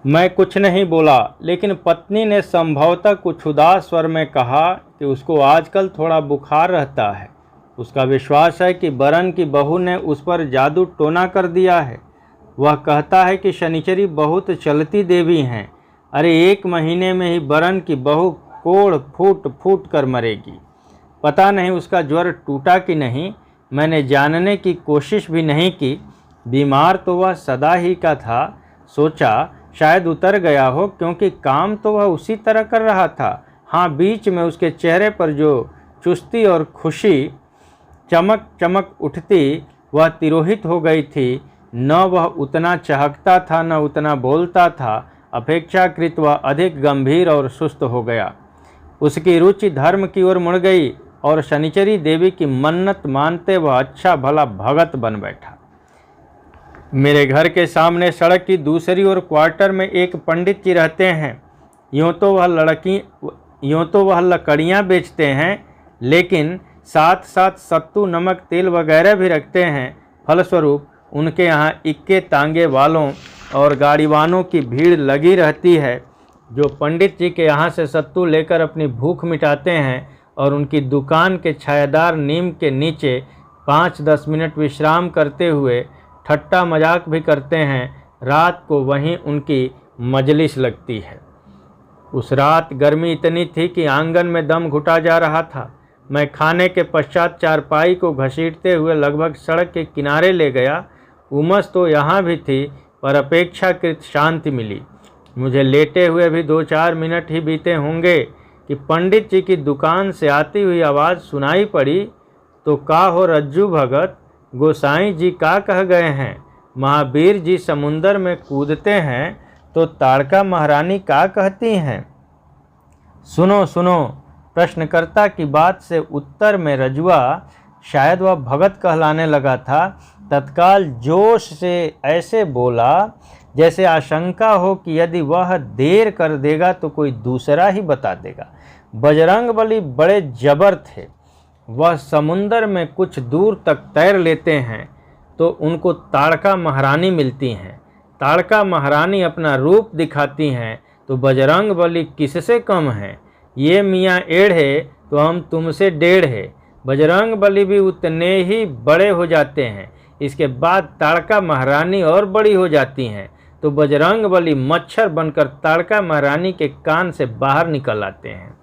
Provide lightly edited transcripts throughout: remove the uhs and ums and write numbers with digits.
मैं कुछ नहीं बोला, लेकिन पत्नी ने संभवतः कुछ उदास स्वर में कहा कि उसको आजकल थोड़ा बुखार रहता है। उसका विश्वास है कि बरन की बहू ने उस पर जादू टोना कर दिया है। वह कहता है कि शनिचरी बहुत चलती देवी हैं। अरे 1 महीने में ही बरन की बहू कोढ़ फूट फूट कर मरेगी। पता नहीं उसका ज्वर टूटा कि नहीं, मैंने जानने की कोशिश भी नहीं की। बीमार तो वह सदा ही का था। सोचा शायद उतर गया हो, क्योंकि काम तो वह उसी तरह कर रहा था। हाँ, बीच में उसके चेहरे पर जो चुस्ती और खुशी चमक चमक उठती, वह तिरोहित हो गई थी। न वह उतना चहकता था, न उतना बोलता था। अपेक्षाकृत वह अधिक गंभीर और सुस्त हो गया। उसकी रुचि धर्म की ओर मुड़ गई और शनिचरी देवी की मन्नत मानते वह अच्छा भला भगत बन बैठा। मेरे घर के सामने सड़क की दूसरी ओर क्वार्टर में एक पंडित जी रहते हैं। यूँ तो वह लकड़ियाँ बेचते हैं, लेकिन साथ साथ सत्तू, नमक, तेल वगैरह भी रखते हैं। फलस्वरूप उनके यहाँ इक्के तांगे वालों और गाड़ीवानों की भीड़ लगी रहती है, जो पंडित जी के यहाँ से सत्तू लेकर अपनी भूख मिटाते हैं और उनकी दुकान के छायादार नीम के नीचे 5-10 मिनट विश्राम करते हुए ठट्टा मजाक भी करते हैं। रात को वहीं उनकी मजलिस लगती है। उस रात गर्मी इतनी थी कि आंगन में दम घुटा जा रहा था। मैं खाने के पश्चात चारपाई को घसीटते हुए लगभग सड़क के किनारे ले गया। उमस तो यहाँ भी थी, पर अपेक्षाकृत शांति मिली। मुझे लेटे हुए भी 2-4 मिनट ही बीते होंगे कि पंडित जी की दुकान से आती हुई आवाज़ सुनाई पड़ी। तो का हो रज्जू भगत, गोसाई जी का कह गए हैं? महावीर जी समुंदर में कूदते हैं तो ताड़का महारानी का कहती हैं? सुनो सुनो। प्रश्नकर्ता की बात से उत्तर में रजुआ, शायद वह भगत कहलाने लगा था, तत्काल जोश से ऐसे बोला जैसे आशंका हो कि यदि वह देर कर देगा तो कोई दूसरा ही बता देगा। बजरंगबली बड़े जबर थे। वह समुंदर में कुछ दूर तक तैर लेते हैं तो उनको ताड़का महारानी मिलती हैं। ताड़का महारानी अपना रूप दिखाती हैं तो बजरंगबली किससे कम हैं? ये मियाँ एढ़े तो हम तुमसे डेढ़ है। बजरंगबली भी उतने ही बड़े हो जाते हैं। इसके बाद ताड़का महारानी और बड़ी हो जाती हैं तो बजरंगबली मच्छर बनकर ताड़का महारानी के कान से बाहर निकल आते हैं।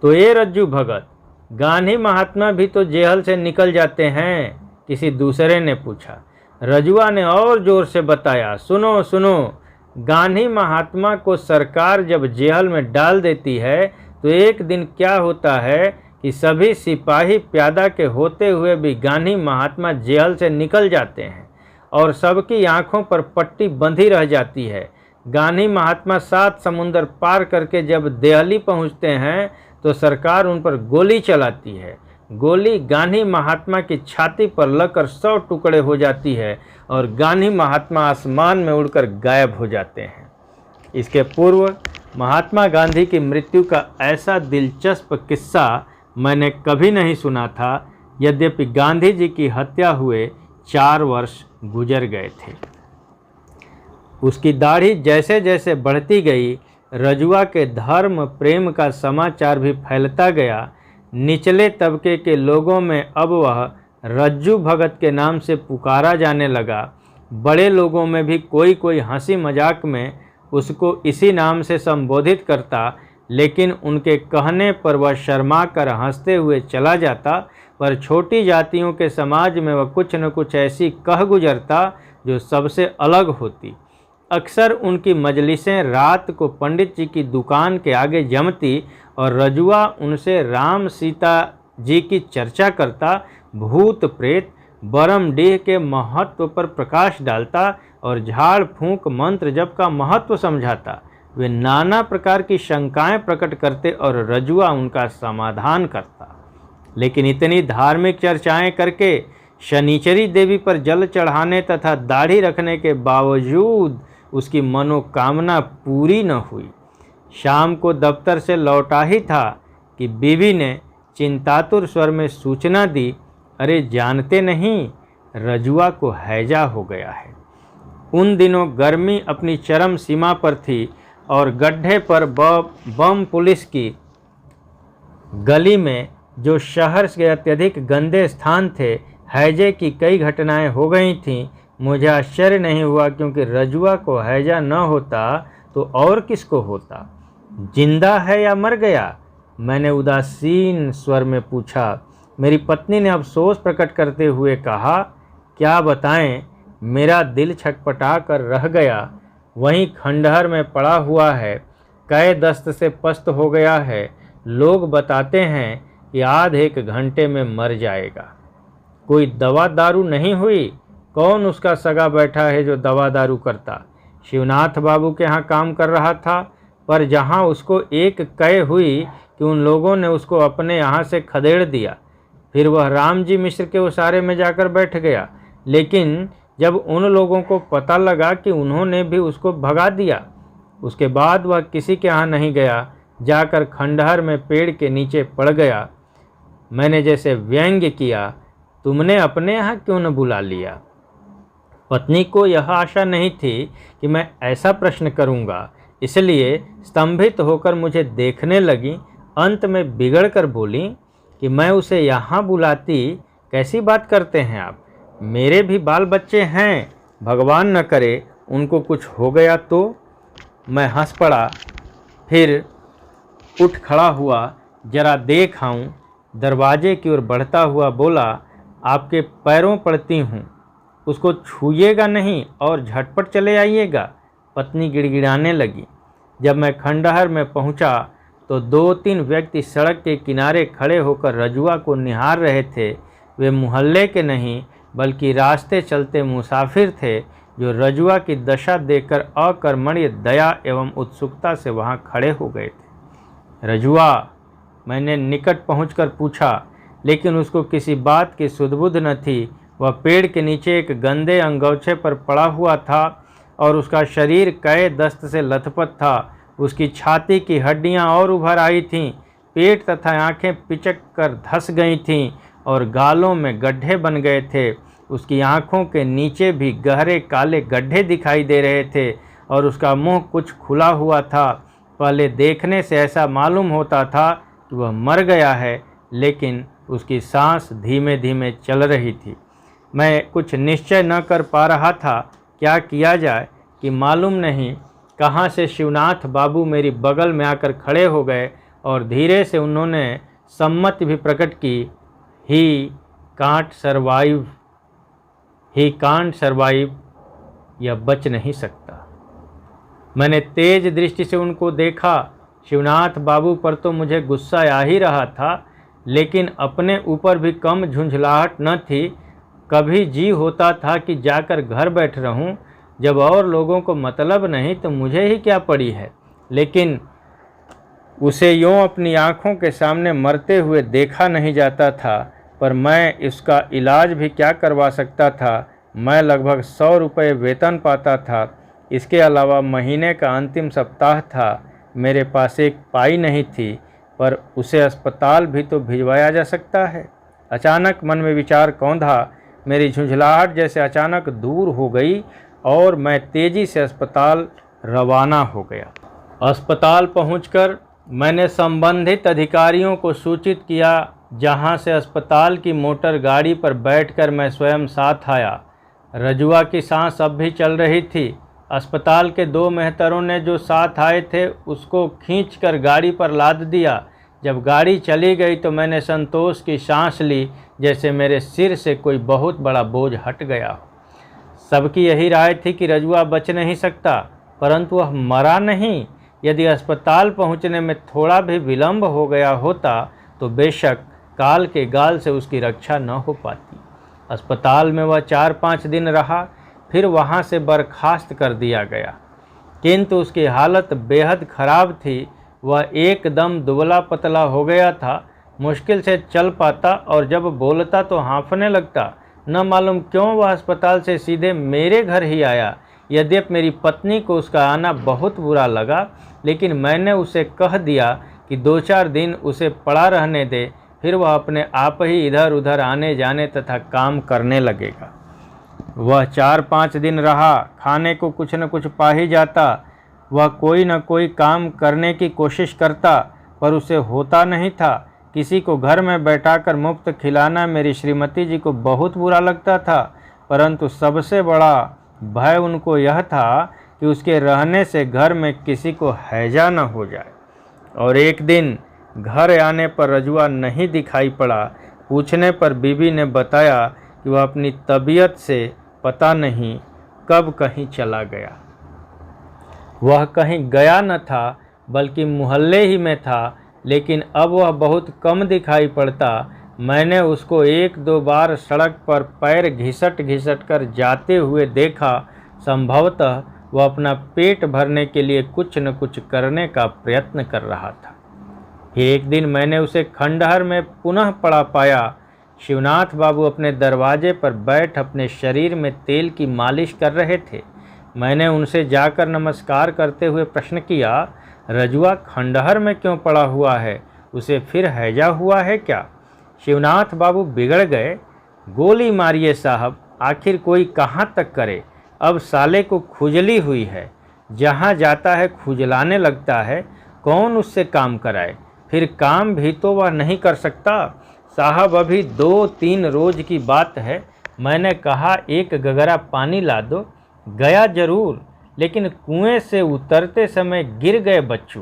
तो ये रज्जू भगत, गांधी महात्मा भी तो जेल से निकल जाते हैं? किसी दूसरे ने पूछा। रजुआ ने और जोर से बताया, सुनो सुनो। गांधी महात्मा को सरकार जब जेल में डाल देती है तो एक दिन क्या होता है कि सभी सिपाही प्यादा के होते हुए भी गांधी महात्मा जेल से निकल जाते हैं और सबकी आंखों पर पट्टी बंधी रह जाती है। गांधी महात्मा 7 समुंदर पार करके जब दिल्ली पहुंचते हैं तो सरकार उन पर गोली चलाती है। गोली गांधी महात्मा की छाती पर लगकर 100 टुकड़े हो जाती है और गांधी महात्मा आसमान में उड़कर गायब हो जाते हैं। इसके पूर्व महात्मा गांधी की मृत्यु का ऐसा दिलचस्प किस्सा मैंने कभी नहीं सुना था। यद्यपि गांधी जी की हत्या हुए 4 वर्ष गुजर गए थे। उसकी दाढ़ी जैसे जैसे बढ़ती गई, रजुआ के धर्म प्रेम का समाचार भी फैलता गया। निचले तबके के लोगों में अब वह रज्जू भगत के नाम से पुकारा जाने लगा। बड़े लोगों में भी कोई कोई हंसी मजाक में उसको इसी नाम से संबोधित करता, लेकिन उनके कहने पर वह शर्मा कर हंसते हुए चला जाता। पर छोटी जातियों के समाज में वह कुछ न कुछ ऐसी कह गुजरता जो सबसे अलग होती। अक्सर उनकी मजलिसें रात को पंडित जी की दुकान के आगे जमती और रजुआ उनसे राम सीता जी की चर्चा करता, भूत प्रेत बरमडीह के महत्व पर प्रकाश डालता और झाड़ फूंक मंत्र जप का महत्व समझाता। वे नाना प्रकार की शंकाएं प्रकट करते और रजुआ उनका समाधान करता। लेकिन इतनी धार्मिक चर्चाएं करके शनिचरी देवी पर जल चढ़ाने तथा दाढ़ी रखने के बावजूद उसकी मनोकामना पूरी न हुई। शाम को दफ्तर से लौटा ही था कि बीवी ने चिंतातुर स्वर में सूचना दी, अरे जानते नहीं, रजुआ को हैजा हो गया है। उन दिनों गर्मी अपनी चरम सीमा पर थी और गड्ढे पर बम पुलिस की गली में, जो शहर के अत्यधिक गंदे स्थान थे, हैजे की कई घटनाएं हो गई थीं। मुझे आश्चर्य नहीं हुआ, क्योंकि रजुआ को हैजा न होता तो और किसको होता। जिंदा है या मर गया? मैंने उदासीन स्वर में पूछा। मेरी पत्नी ने अफसोस प्रकट करते हुए कहा, क्या बताएं, मेरा दिल छटपटा कर रह गया। वहीं खंडहर में पड़ा हुआ है, कै दस्त से पस्त हो गया है। लोग बताते हैं कि आधे एक घंटे में मर जाएगा। कोई दवा दारू नहीं हुई? कौन उसका सगा बैठा है जो दवा दारू करता? शिवनाथ बाबू के यहाँ काम कर रहा था, पर जहाँ उसको एक कै हुई कि उन लोगों ने उसको अपने यहाँ से खदेड़ दिया। फिर वह राम जी मिश्र के उसारे में जाकर बैठ गया। लेकिन जब उन लोगों को पता लगा कि उन्होंने भी उसको भगा दिया, उसके बाद वह किसी के यहाँ नहीं गया, जाकर खंडहर में पेड़ के नीचे पड़ गया। मैंने जैसे व्यंग्य किया, तुमने अपने यहाँ क्यों न बुला लिया? पत्नी को यह आशा नहीं थी कि मैं ऐसा प्रश्न करूँगा, इसलिए स्तंभित होकर मुझे देखने लगी। अंत में बिगड़ कर बोली कि मैं उसे यहाँ बुलाती, कैसी बात करते हैं आप? मेरे भी बाल बच्चे हैं, भगवान न करे उनको कुछ हो गया तो। मैं हंस पड़ा, फिर उठ खड़ा हुआ, जरा देख आऊँ। दरवाजे की ओर बढ़ता हुआ बोला, आपके पैरों पड़ती हूँ, उसको छूइएगा नहीं और झटपट चले आइएगा। पत्नी गिड़गिड़ाने लगी। जब मैं खंडहर में पहुँचा तो 2-3 व्यक्ति सड़क के किनारे खड़े होकर रजुआ को निहार रहे थे। वे मोहल्ले के नहीं, बल्कि रास्ते चलते मुसाफिर थे, जो रजुआ की दशा देखकर अकर्मण्य दया एवं उत्सुकता से वहाँ खड़े हो गए थे। रजुआ? मैंने निकट पहुंचकर पूछा, लेकिन उसको किसी बात की सुध-बुध न थी। वह पेड़ के नीचे एक गंदे अंगोछे पर पड़ा हुआ था और उसका शरीर कै दस्त से लथपथ था। उसकी छाती की हड्डियां और उभर आई थीं, पेट तथा आंखें पिचक कर धंस गई थीं और गालों में गड्ढे बन गए थे। उसकी आंखों के नीचे भी गहरे काले गड्ढे दिखाई दे रहे थे और उसका मुंह कुछ खुला हुआ था। पहले देखने से ऐसा मालूम होता था कि वह मर गया है, लेकिन उसकी सांस धीमे धीमे चल रही थी। मैं कुछ निश्चय न कर पा रहा था क्या किया जाए कि मालूम नहीं कहाँ से शिवनाथ बाबू मेरी बगल में आकर खड़े हो गए और धीरे से उन्होंने सम्मति भी प्रकट की। ही कांट सरवाइव, यह बच नहीं सकता। मैंने तेज दृष्टि से उनको देखा। शिवनाथ बाबू पर तो मुझे गुस्सा आ ही रहा था, लेकिन अपने ऊपर भी कम झुंझलाहट न थी। कभी जी होता था कि जाकर घर बैठ रहूं, जब और लोगों को मतलब नहीं तो मुझे ही क्या पड़ी है। लेकिन उसे यूँ अपनी आँखों के सामने मरते हुए देखा नहीं जाता था, पर मैं इसका इलाज भी क्या करवा सकता था। मैं लगभग 100 रुपये वेतन पाता था। इसके अलावा महीने का अंतिम सप्ताह था। मेरे पास एक पाई नहीं थी, पर उसे अस्पताल भी तो भिजवाया जा सकता है। अचानक मन में विचार कौंधा। मेरी झुंझलाहट जैसे अचानक दूर हो गई और मैं तेज़ी से अस्पताल रवाना हो गया। अस्पताल पहुंचकर मैंने संबंधित अधिकारियों को सूचित किया, जहां से अस्पताल की मोटर गाड़ी पर बैठकर मैं स्वयं साथ आया। रजुआ की सांस अब भी चल रही थी। अस्पताल के 2 मेहतरों ने जो साथ आए थे उसको खींचकर गाड़ी पर लाद दिया। जब गाड़ी चली गई तो मैंने संतोष की सांस ली, जैसे मेरे सिर से कोई बहुत बड़ा बोझ हट गया हो। सबकी यही राय थी कि रजुआ बच नहीं सकता, परंतु वह मरा नहीं। यदि अस्पताल पहुंचने में थोड़ा भी विलंब हो गया होता तो बेशक काल के गाल से उसकी रक्षा न हो पाती। अस्पताल में वह 4-5 दिन रहा, फिर वहां से बर्खास्त कर दिया गया। किंतु उसकी हालत बेहद खराब थी। वह एकदम दुबला पतला हो गया था, मुश्किल से चल पाता और जब बोलता तो हाँफने लगता। न मालूम क्यों वह अस्पताल से सीधे मेरे घर ही आया। यद्यपि मेरी पत्नी को उसका आना बहुत बुरा लगा, लेकिन मैंने उसे कह दिया कि 2-4 दिन उसे पड़ा रहने दे, फिर वह अपने आप ही इधर उधर आने जाने तथा काम करने लगेगा। वह 4-5 दिन रहा, खाने को कुछ न कुछ पा ही जाता। वह कोई न कोई काम करने की कोशिश करता, पर उसे होता नहीं था। किसी को घर में बैठाकर मुफ्त खिलाना मेरी श्रीमती जी को बहुत बुरा लगता था, परंतु सबसे बड़ा भय उनको यह था कि उसके रहने से घर में किसी को हैजा न हो जाए। और एक दिन घर आने पर रजुआ नहीं दिखाई पड़ा। पूछने पर बीबी ने बताया कि वह अपनी तबीयत से पता नहीं कब कहीं चला गया। वह कहीं गया न था, बल्कि मोहल्ले ही में था, लेकिन अब वह बहुत कम दिखाई पड़ता। मैंने उसको 1-2 बार सड़क पर पैर घिसट घिसट कर जाते हुए देखा। संभवतः वह अपना पेट भरने के लिए कुछ न कुछ करने का प्रयत्न कर रहा था। फिर एक दिन मैंने उसे खंडहर में पुनः पड़ा पाया। शिवनाथ बाबू अपने दरवाजे पर बैठ अपने शरीर में तेल की मालिश कर रहे थे। मैंने उनसे जाकर नमस्कार करते हुए प्रश्न किया, रजुआ खंडहर में क्यों पड़ा हुआ है? उसे फिर हैजा हुआ है क्या? शिवनाथ बाबू बिगड़ गए। गोली मारिए साहब, आखिर कोई कहाँ तक करे। अब साले को खुजली हुई है, जहाँ जाता है खुजलाने लगता है। कौन उससे काम कराए? फिर काम भी तो वह नहीं कर सकता। साहब अभी 2-3 रोज की बात है। मैंने कहा 1 गगरा पानी ला दो। गया जरूर, लेकिन कुएं से उतरते समय गिर गए बच्चू।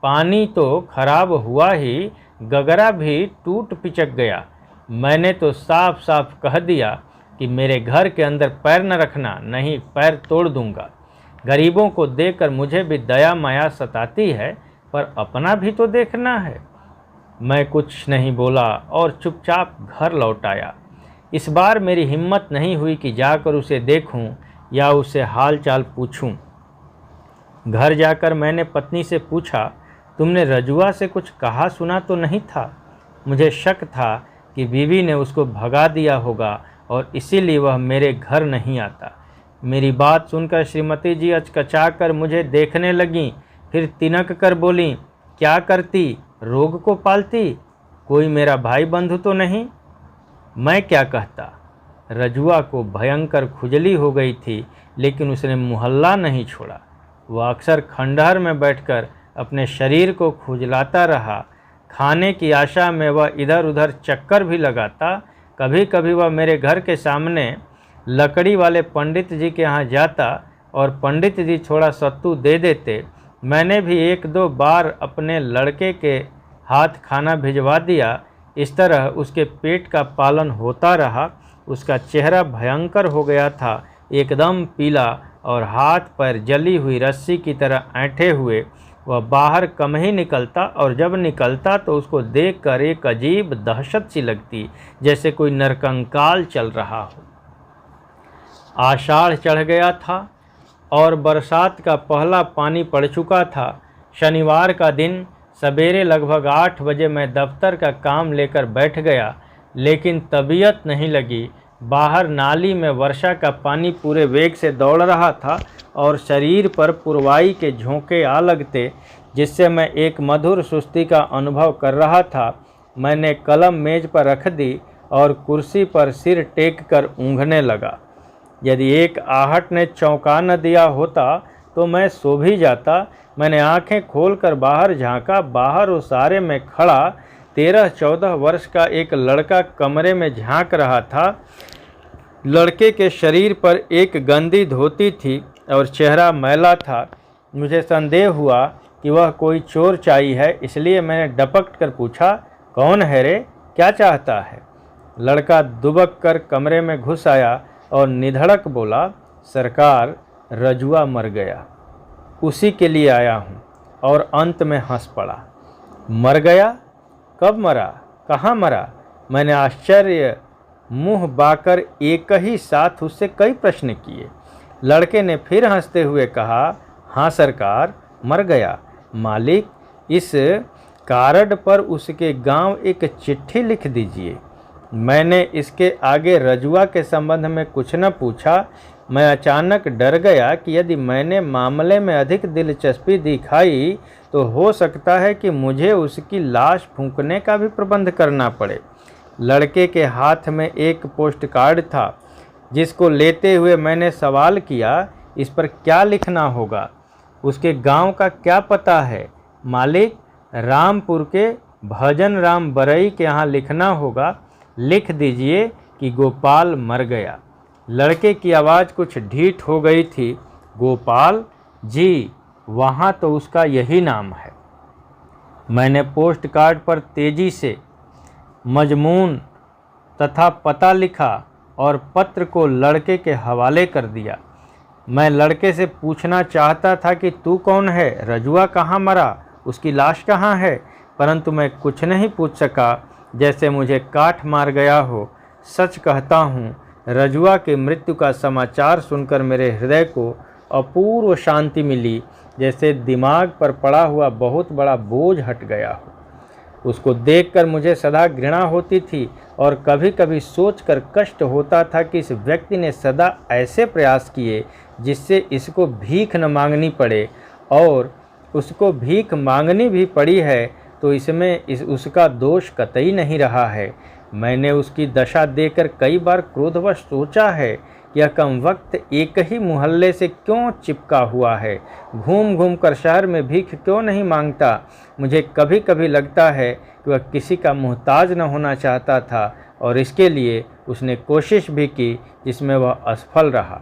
पानी तो खराब हुआ ही, गगरा भी टूट पिचक गया। मैंने तो साफ साफ कह दिया कि मेरे घर के अंदर पैर न रखना, नहीं पैर तोड़ दूंगा। गरीबों को देखकर मुझे भी दया माया सताती है, पर अपना भी तो देखना है। मैं कुछ नहीं बोला और चुपचाप घर लौट आया। इस बार मेरी हिम्मत नहीं हुई कि जाकर उसे देखूं या उससे हाल चाल पूछूं। घर जाकर मैंने पत्नी से पूछा, तुमने रजुआ से कुछ कहा सुना तो नहीं था? मुझे शक था कि बीवी ने उसको भगा दिया होगा और इसीलिए वह मेरे घर नहीं आता। मेरी बात सुनकर श्रीमती जी अचकचा कर मुझे देखने लगीं, फिर तिनक कर बोलीं, क्या करती? रोग को पालती? कोई मेरा भाई बंधु तो नहीं? मैं क्या कहता। रजुआ को भयंकर खुजली हो गई थी, लेकिन उसने मोहल्ला नहीं छोड़ा। वह अक्सर खंडहर में बैठकर अपने शरीर को खुजलाता रहा। खाने की आशा में वह इधर उधर चक्कर भी लगाता। कभी कभी वह मेरे घर के सामने लकड़ी वाले पंडित जी के यहाँ जाता और पंडित जी थोड़ा सत्तू दे देते। मैंने भी 1-2 बार अपने लड़के के हाथ खाना भिजवा दिया। इस तरह उसके पेट का पालन होता रहा। उसका चेहरा भयंकर हो गया था, एकदम पीला और हाथ पैर जली हुई रस्सी की तरह ऐंठे हुए। वह बाहर कम ही निकलता और जब निकलता तो उसको देखकर एक अजीब दहशत सी लगती, जैसे कोई नरकंकाल चल रहा हो। आषाढ़ चढ़ गया था और बरसात का पहला पानी पड़ चुका था। शनिवार का दिन सवेरे लगभग 8 बजे मैं दफ्तर का काम लेकर बैठ गया, लेकिन तबीयत नहीं लगी। बाहर नाली में वर्षा का पानी पूरे वेग से दौड़ रहा था और शरीर पर पुरवाई के झोंके आ लगते, जिससे मैं एक मधुर सुस्ती का अनुभव कर रहा था। मैंने कलम मेज पर रख दी और कुर्सी पर सिर टेक कर ऊँघने लगा। यदि एक आहट ने चौंका न दिया होता तो मैं सो भी जाता। मैंने आंखें खोलकर बाहर झांका। बाहर उसारे में खड़ा 13-14 वर्ष का एक लड़का कमरे में झांक रहा था। लड़के के शरीर पर एक गंदी धोती थी और चेहरा मैला था। मुझे संदेह हुआ कि वह कोई चोर चाई है, इसलिए मैंने डपक कर पूछा, कौन है रे, क्या चाहता है? लड़का दुबक कर कमरे में घुस आया और निधड़क बोला, सरकार, रजुआ मर गया, उसी के लिए आया हूँ। और अंत में हंस पड़ा। मर गया? कब मरा? कहाँ मरा? मैंने आश्चर्य मुंह बाकर एक ही साथ उससे कई प्रश्न किए। लड़के ने फिर हंसते हुए कहा, हाँ सरकार, मर गया। मालिक, इस कार्ड पर उसके गांव एक चिट्ठी लिख दीजिए। मैंने इसके आगे रजुआ के संबंध में कुछ न पूछा। मैं अचानक डर गया कि यदि मैंने मामले में अधिक दिलचस्पी दिखाई तो हो सकता है कि मुझे उसकी लाश फूंकने का भी प्रबंध करना पड़े। लड़के के हाथ में एक पोस्ट कार्ड था। जिसको लेते हुए मैंने सवाल किया, इस पर क्या लिखना होगा? उसके गांव का क्या पता है? मालिक, रामपुर के भजन राम बरई के यहाँ लिखना होगा। लिख दीजिए कि गोपाल मर गया। लड़के की आवाज़ कुछ ढीठ हो गई थी। गोपाल जी, वहाँ तो उसका यही नाम है। मैंने पोस्ट कार्ड पर तेजी से मजमून तथा पता लिखा और पत्र को लड़के के हवाले कर दिया। मैं लड़के से पूछना चाहता था कि तू कौन है, रजुआ कहाँ मरा, उसकी लाश कहाँ है, परंतु मैं कुछ नहीं पूछ सका, जैसे मुझे काट मार गया हो। सच कहता हूँ, रजुआ के मृत्यु का समाचार सुनकर मेरे हृदय को अपूर्व शांति मिली, जैसे दिमाग पर पड़ा हुआ बहुत बड़ा बोझ हट गया हो। उसको देखकर मुझे सदा घृणा होती थी और कभी कभी सोचकर कष्ट होता था कि इस व्यक्ति ने सदा ऐसे प्रयास किए जिससे इसको भीख न मांगनी पड़े, और उसको भीख मांगनी भी पड़ी है तो इसमें उसका दोष कतई नहीं रहा है। मैंने उसकी दशा देखकर कई बार क्रोधवश सोचा है कि यह कम वक्त एक ही मोहल्ले से क्यों चिपका हुआ है, घूम घूम कर शहर में भीख क्यों नहीं मांगता। मुझे कभी कभी लगता है कि वह किसी का मोहताज न होना चाहता था और इसके लिए उसने कोशिश भी की, जिसमें वह असफल रहा।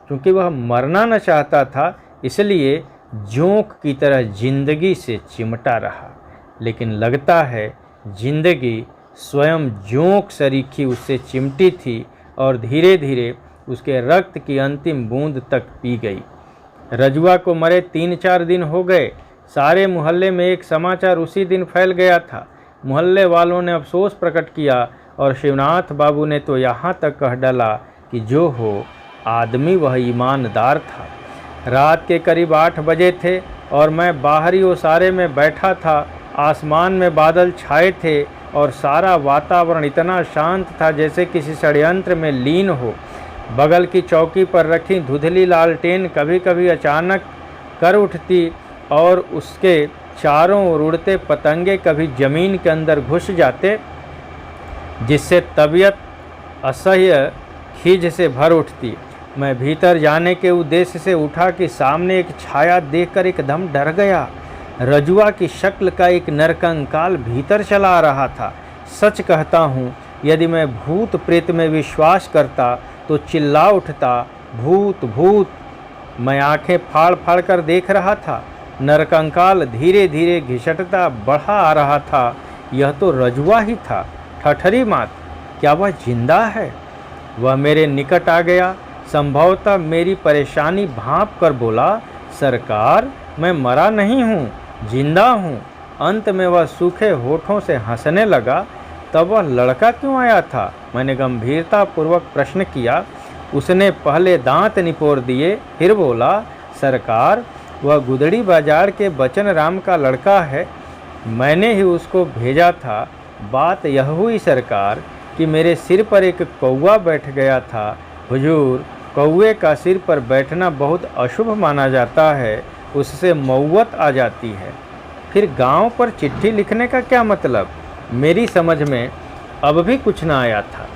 क्योंकि वह मरना न चाहता था, इसलिए जोंक की तरह जिंदगी से चिमटा रहा। लेकिन लगता है जिंदगी स्वयं जोंक सरीखी उससे चिमटी थी और धीरे धीरे उसके रक्त की अंतिम बूंद तक पी गई। रजुआ को मरे 3-4 दिन हो गए। सारे मोहल्ले में एक समाचार उसी दिन फैल गया था। मोहल्ले वालों ने अफसोस प्रकट किया और शिवनाथ बाबू ने तो यहाँ तक कह डाला कि जो हो, आदमी वह ईमानदार था। रात के करीब 8 बजे थे और मैं बाहरी ओसारे में बैठा था। आसमान में बादल छाए थे और सारा वातावरण इतना शांत था जैसे किसी षड्यंत्र में लीन हो। बगल की चौकी पर रखी धुंधली लालटेन कभी कभी अचानक कर उठती और उसके चारों ओर उड़ते पतंगे कभी जमीन के अंदर घुस जाते, जिससे तबीयत असह्य खीज से भर उठती। मैं भीतर जाने के उद्देश्य से उठा कि सामने एक छाया देखकर एकदम डर गया। रजुआ की शक्ल का एक नरकंकाल भीतर चला आ रहा था। सच कहता हूँ, यदि मैं भूत प्रेत में विश्वास करता तो चिल्ला उठता, भूत भूत। मैं आंखें फाड़ फाड़ कर देख रहा था। नरकंकाल धीरे धीरे घिसटता बढ़ा आ रहा था। यह तो रजुआ ही था। ठठरी मात, क्या वह जिंदा है? वह मेरे निकट आ गया। संभवतः मेरी परेशानी भांप कर बोला, सरकार, मैं मरा नहीं हूँ, जिंदा हूँ। अंत में वह सूखे होठों से हंसने लगा। तब वह लड़का क्यों आया था? मैंने गंभीरतापूर्वक प्रश्न किया। उसने पहले दांत निपोर दिए, फिर बोला, सरकार, वह गुदड़ी बाजार के बचन राम का लड़का है। मैंने ही उसको भेजा था। बात यह हुई सरकार कि मेरे सिर पर एक कौवा बैठ गया था। हुजूर, कौवे का सिर पर बैठना बहुत अशुभ माना जाता है, उससे मौत आ जाती है। फिर गांव पर चिट्ठी लिखने का क्या मतलब? मेरी समझ में अब भी कुछ ना आया था।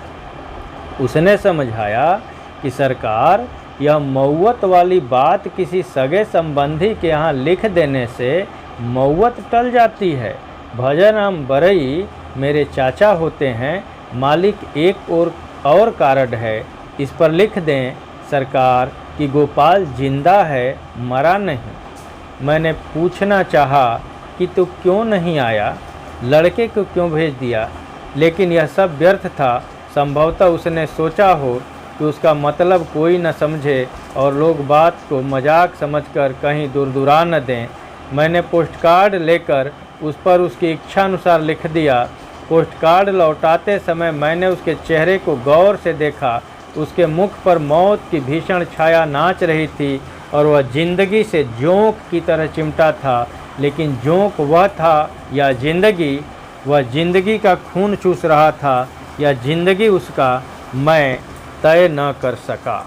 उसने समझाया कि सरकार, यह मौत वाली बात किसी सगे संबंधी के यहाँ लिख देने से मौत टल जाती है। भजनराम बरई मेरे चाचा होते हैं। मालिक, एक और कार्ड है, इस पर लिख दें सरकार कि गोपाल जिंदा है, मरा नहीं। मैंने पूछना चाहा कि तू क्यों नहीं आया, लड़के को क्यों भेज दिया, लेकिन यह सब व्यर्थ था। संभवतः उसने सोचा हो कि उसका मतलब कोई न समझे और लोग बात को मजाक समझकर कहीं दूर न दें। मैंने पोस्टकार्ड लेकर उस पर उसकी इच्छानुसार लिख दिया। पोस्टकार्ड लौटाते समय मैंने उसके चेहरे को गौर से देखा। उसके मुख पर मौत की भीषण छाया नाच रही थी और वह जिंदगी से जोंक की तरह चिमटा था। लेकिन जोंक वह था या जिंदगी? वह जिंदगी का खून चूस रहा था या जिंदगी उसका, मैं तय न कर सका।